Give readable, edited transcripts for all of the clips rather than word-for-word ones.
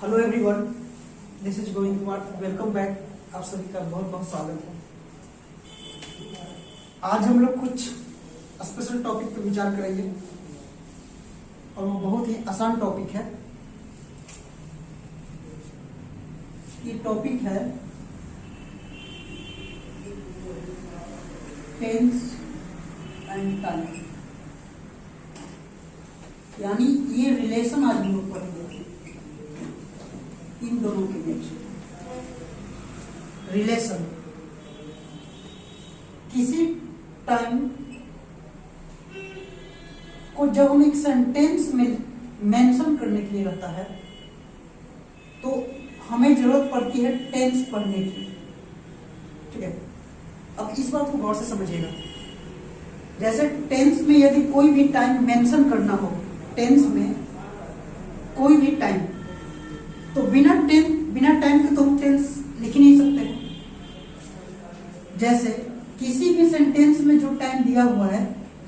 Hello everyone, this is Govind Kumar. Welcome back. आप सभी का बहुत बहुत स्वागत है। आज हम लोग कुछ स्पेशल टॉपिक पर विचार करेंगे और वो बहुत ही आसान टॉपिक है। ये टॉपिक है टेंस एंड टाइम, यानी ये रिलेशन आज हम लोग पढ़ेंगे इन दोनों के बीच। रिलेशन किसी टाइम को जब हम एक सेंटेंस में मेंशन करने के लिए रहता है तो हमें जरूरत पड़ती है टेंस पढ़ने की। ठीक है, अब इस बात को गौर से समझिएगा। जैसे टेंस में यदि कोई भी टाइम मेंशन करना हो, टेंस में कोई भी टाइम, तो बिना टाइम के तो हम टेंस लिख ही नहीं सकते हैं। जैसे किसी भी सेंटेंस में जो टाइम दिया हुआ है,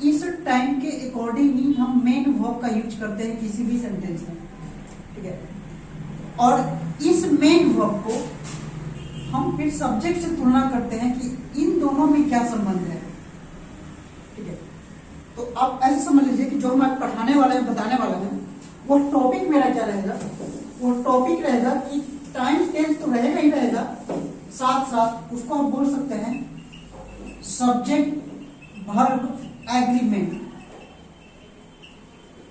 इस टाइम के अकॉर्डिंग ही हम मेन वर्ब का यूज करते हैं किसी भी सेंटेंस में। ठीक है, और इस मेन वर्ब को हम फिर सब्जेक्ट से तुलना करते हैं कि इन दोनों में क्या संबंध है। ठीक है, तो आप ऐसे समझ लीजिए कि जो हम आज पढ़ाने वाले हैं, बताने वाले हैं, वो टॉपिक मेरा क्या रहेगा? वो टॉपिक रहेगा कि टाइम टेंस तो रहेगा ही रहेगा, साथ साथ उसको हम बोल सकते हैं सब्जेक्ट वर्ब एग्रीमेंट।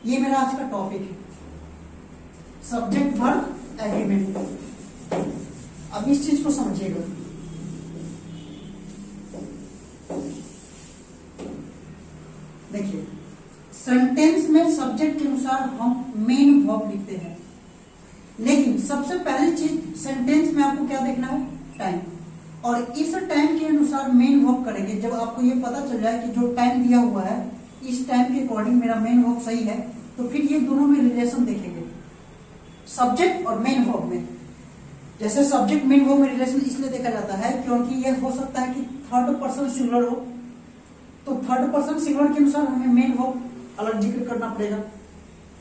ये मेरा आज का टॉपिक है, सब्जेक्ट वर्ब एग्रीमेंट। अब इस चीज को समझिएगा। देखिए, सेंटेंस में सब्जेक्ट के अनुसार हम मेन वर्ब लिखते हैं, लेकिन सबसे पहली चीज सेंटेंस में आपको क्या देखना है? टाइम। और इस टाइम के अनुसार मेन वर्ब करेंगे। जब आपको ये पता चल जाए कि जो टाइम दिया हुआ है इस टाइम के अकॉर्डिंग मेरा मेन वर्ब सही है, तो फिर ये दोनों में रिलेशन देखेंगे, सब्जेक्ट और मेन वर्ब में। जैसे सब्जेक्ट मेन वर्ब में रिलेशन इसलिए देखा जाता है क्योंकि ये हो सकता है कि थर्ड पर्सन सिंगुलर हो, तो थर्ड पर्सन सिंगुलर के अनुसार हमें मेन वर्ब अलग जिक्र करना पड़ेगा।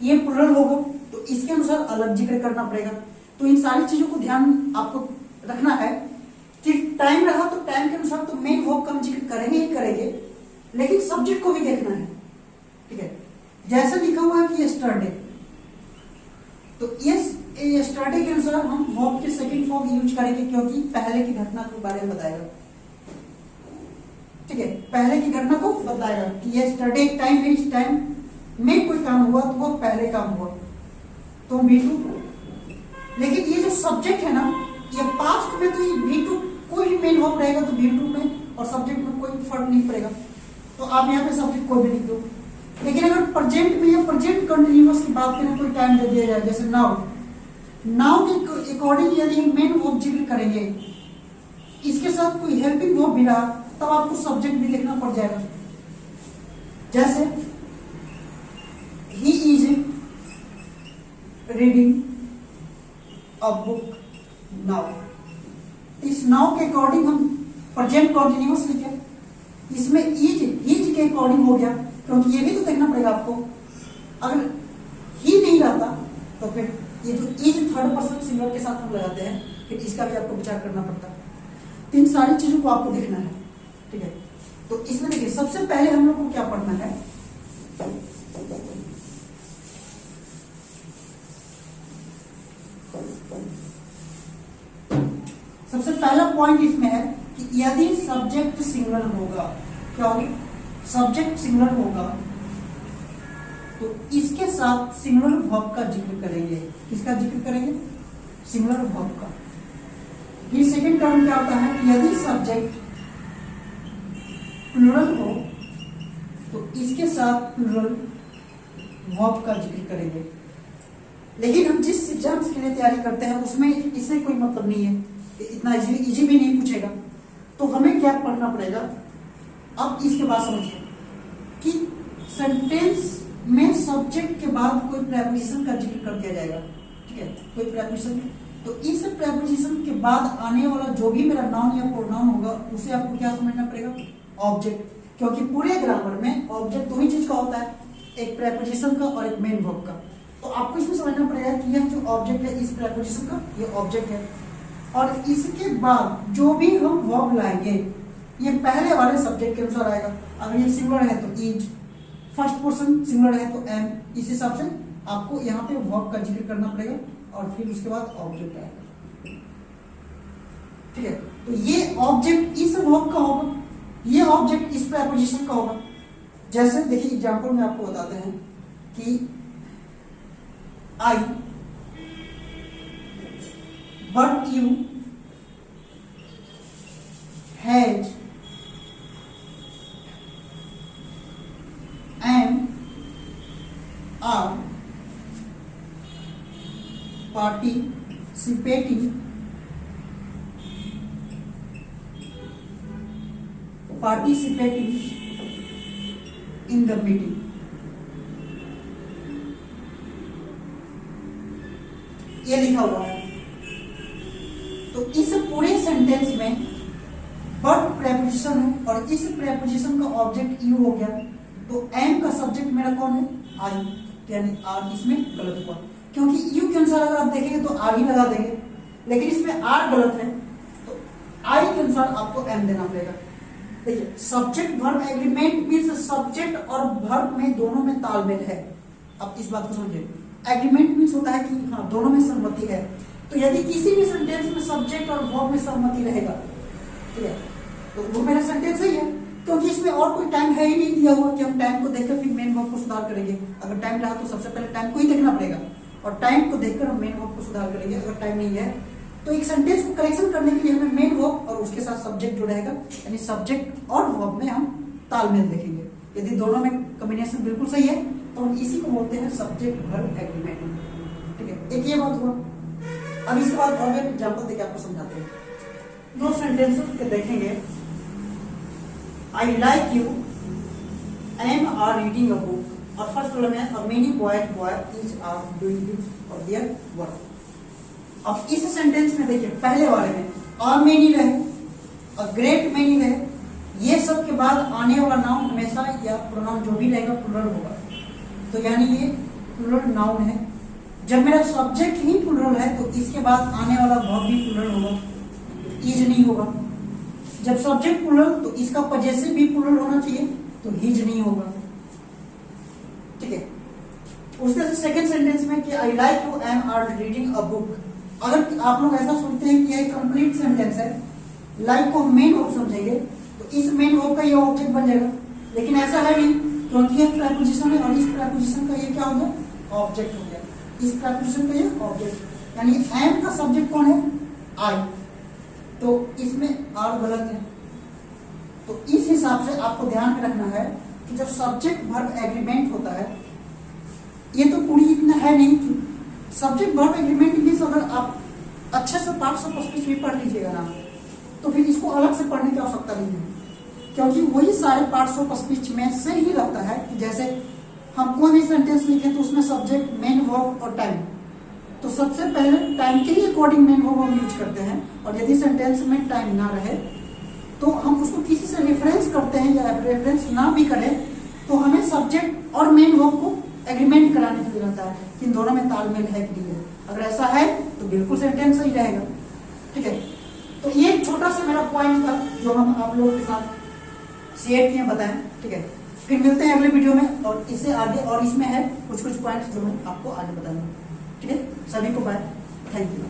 ये प्लुरल होगा तो इसके अनुसार अलग जिक्र करना पड़ेगा। तो इन सारी चीजों को ध्यान आपको रखना है कि टाइम रहा तो टाइम के अनुसार तो मेन वर्ब का हम जिक्र करेंगे ही करेंगे, लेकिन सब्जेक्ट को भी देखना है। ठीक है, जैसे लिखा हुआ है कि यस्टरडे, तो यस्टरडे के अनुसार हम वर्ब के सेकंड फॉर्म यूज करेंगे क्योंकि पहले की घटना के बारे में बताएगा। ठीक है, पहले की घटना को बताएगा कि यस्टरडे एक टाइम है, इस टाइम में कोई काम हुआ तो वो पहले काम हुआ, तो V2। लेकिन ये जो सब्जेक्ट है ना, ये पास्ट में तो ये V2 कोई भी मेन वर्ब रहेगा तो V2 में और सब्जेक्ट में कोई फर्क नहीं पड़ेगा, तो आप यहाँ पे सब्जेक्ट कोई भी लिख दो। लेकिन अगर प्रेजेंट में या प्रेजेंट कंटिन्यूअस की बात करें, कोई टाइम दे दिया जाए, जैसे नाउ के अकॉर्डिंग यदि हम मेन वर्ब जिक्र करेंगे, इसके साथ कोई हेल्पिंग वर्ब भी रहा, तब आपको सब्जेक्ट भी लिखना पड़ जाएगा। जैसे he is reading a book now, इस नाउ के अकॉर्डिंग हम प्रेजेंट कंटिन्यूअस लिखे, इसमें इज के अकॉर्डिंग हो गया, क्योंकि ये भी तो देखना पड़ेगा आपको। अगर ही नहीं रहता तो फिर ये जो इज थर्ड पर्सन सिंगुलर के साथ हम लगाते हैं, फिर इसका भी आपको विचार करना पड़ता है। तो इन सारी चीजों को आपको देखना है। ठीक है, तो इसमें देखिए सबसे पहले हम लोग को क्या पढ़ना है? सबसे पहला पॉइंट इसमें है कि यदि सब्जेक्ट सिंगुलर होगा, क्या होगा? सब्जेक्ट सिंगुलर होगा तो इसके साथ सिंगुलर वर्ब का जिक्र करेंगे। किसका जिक्र करेंगे? सिंगुलर वर्ब का। फिर सेकंड टर्म क्या होता है कि यदि सब्जेक्ट प्लुरल हो तो इसके साथ प्लुरल वर्ब का जिक्र करेंगे। लेकिन हम जिस एग्जाम्स के लिए तैयारी करते हैं उसमें इससे कोई मतलब नहीं है, इतना इजी भी नहीं पूछेगा, तो हमें क्या पढ़ना पड़ेगा? अब इसके बाद समझिए कि सेंटेंस में सब्जेक्ट के बाद कोई प्रेपोजिशन का जिक्र कर दिया जाएगा। ठीक है, कोई प्रेपोजिशन, तो इस प्रेपोजिशन के बाद आने वाला जो भी मेरा नाउन या प्रोनाउन होगा उसे आपको क्या समझना पड़ेगा? ऑब्जेक्ट। क्योंकि पूरे ग्रामर में ऑब्जेक्ट दो ही चीज का होता है, एक प्रेपोजिशन का और एक मेन वर्ब का। तो आपको इसमें समझना पड़ेगा कि यह जो ऑब्जेक्ट है इस प्रेपोजिशन का, ये ऑब्जेक्ट है, और इसके बाद जो भी हम वर्ब लाएंगे ये पहले वाले सब्जेक्ट के अनुसार आएगा। अगर ये सिंगुलर है तो इज, फर्स्ट पर्सन सिंगुलर है तो एम, इस हिसाब से आपको यहाँ पे वर्ब का जिक्र करना पड़ेगा और फिर उसके बाद ऑब्जेक्ट आएगा। ठीक है, तो ये ऑब्जेक्ट इस वर्ब का होगा, ये ऑब्जेक्ट इस प्रेपोजिशन का होगा। जैसे देखिए एग्जांपल में आपको बताते हैं कि I but you has M R participating in the meeting। ये लिखा हुआ है। तो इस पूरे सेंटेंस में बट प्रेपोजिशन है और इस प्रेपोजिशन का ऑब्जेक्ट यू हो गया, तो एम का सब्जेक्ट मेरा कौन है, आई, यानी आर इसमें गलत हुआ, क्योंकि यू के अनुसार अगर आप देखेंगे तो आर ही लगा देंगे, लेकिन इसमें आर गलत है तो आई के अनुसार आपको एम देना पड़ेगा। देखिए subject verb agreement means subject और वर्ब में दोनों में तालमेल है। अब इस बात को समझिए, एग्रीमेंट मींस होता है कि हाँ दोनों में सहमति है। तो यदि किसी भी सेंटेंस में सब्जेक्ट और वर्ब में सहमति रहेगा, ठीक है, तो वो मेरा सेंटेंस सही है, क्योंकि इसमें और कोई टाइम है ही नहीं दिया हुआ कि हम टाइम को देखकर फिर मेन वर्ब को सुधार करेंगे। अगर टाइम रहा तो सबसे पहले टाइम को ही देखना पड़ेगा और टाइम को देखकर हम मेन वर्ब को सुधार करेंगे। अगर टाइम नहीं है तो एक सेंटेंस को करेक्शन करने के लिए हमें मेन वर्ब और उसके साथ सब्जेक्ट जो रहेगा, यानी सब्जेक्ट और वर्ब में हम तालमेल देखेंगे। यदि दोनों में कॉम्बिनेशन बिल्कुल सही है तो हम इसी को बोलते हैं सब्जेक्ट वर्ब एग्रीमेंट। ठीक है, एक ये बात हुआ। अब इसके बाद और एक एग्जांपल देके आपको समझाते हैं। दो सेंटेंसेस के देखेंगे, I like you am are reading a book, और फर्स्ट वाले में a many boy is are doing his और देयर वर्क। अब इस सेंटेंस में देखिए पहले वाले में अ मेनी रहे, अ ग्रेट मेनी रहे, ये सब के बाद आने वाला नाउन हमेशा या प्रोनाउन जो भी रहेगा प्लुरल होगा, तो यानी ये प्लुरल नाउन है। जब मेरा सब्जेक्ट ही प्लुरल है तो इसके बाद आने वाला वर्ब भी प्लुरल होगा, इज नहीं होगा। जब सब्जेक्ट प्लुरल तो इसका पजेसिव भी प्लुरल होना चाहिए, तो हिज नहीं होगा। ठीक है, उसके सेकंड सेंटेंस में कि I like you am are reading a book, अगर आप लोग ऐसा सोचते हैं कि यह कंप्लीट सेंटेंस है, लाइक को मेन वर्ब समझेंगे तो इस मेन वर्ब का ये ऑब्जेक्ट बन जाएगा, लेकिन ऐसा है नहीं, क्योंकि ये प्रेपोजिशन है और इस प्रेपोजिशन का ये क्या हो गया, ऑब्जेक्ट हो गया। इस प्रेपोजिशन का ये ऑब्जेक्ट, यानी एम का सब्जेक्ट कौन है, आई, तो इसमें आर गलत है। तो इस हिसाब से आपको ध्यान में रखना है कि जब सब्जेक्ट वर्ब एग्रीमेंट होता है, ये तो पूरी इतना है नहीं कि सब्जेक्ट वर्ब एग्रीमेंट मींस अगर आप अच्छे से पार्ट्स ऑफ स्पीच भी पढ़ लीजिएगा ना, तो फिर इसको अलग से पढ़ने की आवश्यकता नहीं है, क्योंकि वही सारे पार्ट्स ऑफ स्पीच में से ही लगता है कि जैसे हम कोई भी सेंटेंस लिखें तो उसमें सब्जेक्ट, मेन वर्ब और टाइम, तो सबसे पहले टाइम के ही अकॉर्डिंग मेन वर्ब हम यूज करते हैं, और यदि सेंटेंस में टाइम ना रहे तो हम उसको किसी से रेफरेंस करते हैं, या रेफरेंस ना भी करें तो हमें सब्जेक्ट और मेन वर्ब को एग्रीमेंट कराने के लिए रहता है कि इन दोनों में तालमेल है कि नहीं है। अगर ऐसा है तो बिल्कुल सेंटेंस सही रहेगा। ठीक है, तो ये छोटा सा मेरा पॉइंट था जो हम आप लोगों के साथ शेयर किए, बताएं। ठीक है, फिर मिलते हैं अगले वीडियो में, और इससे आगे और इसमें है कुछ पॉइंट्स जो मैं आपको आगे बताऊंगा। ठीक है, सभी को बाय, थैंक यू।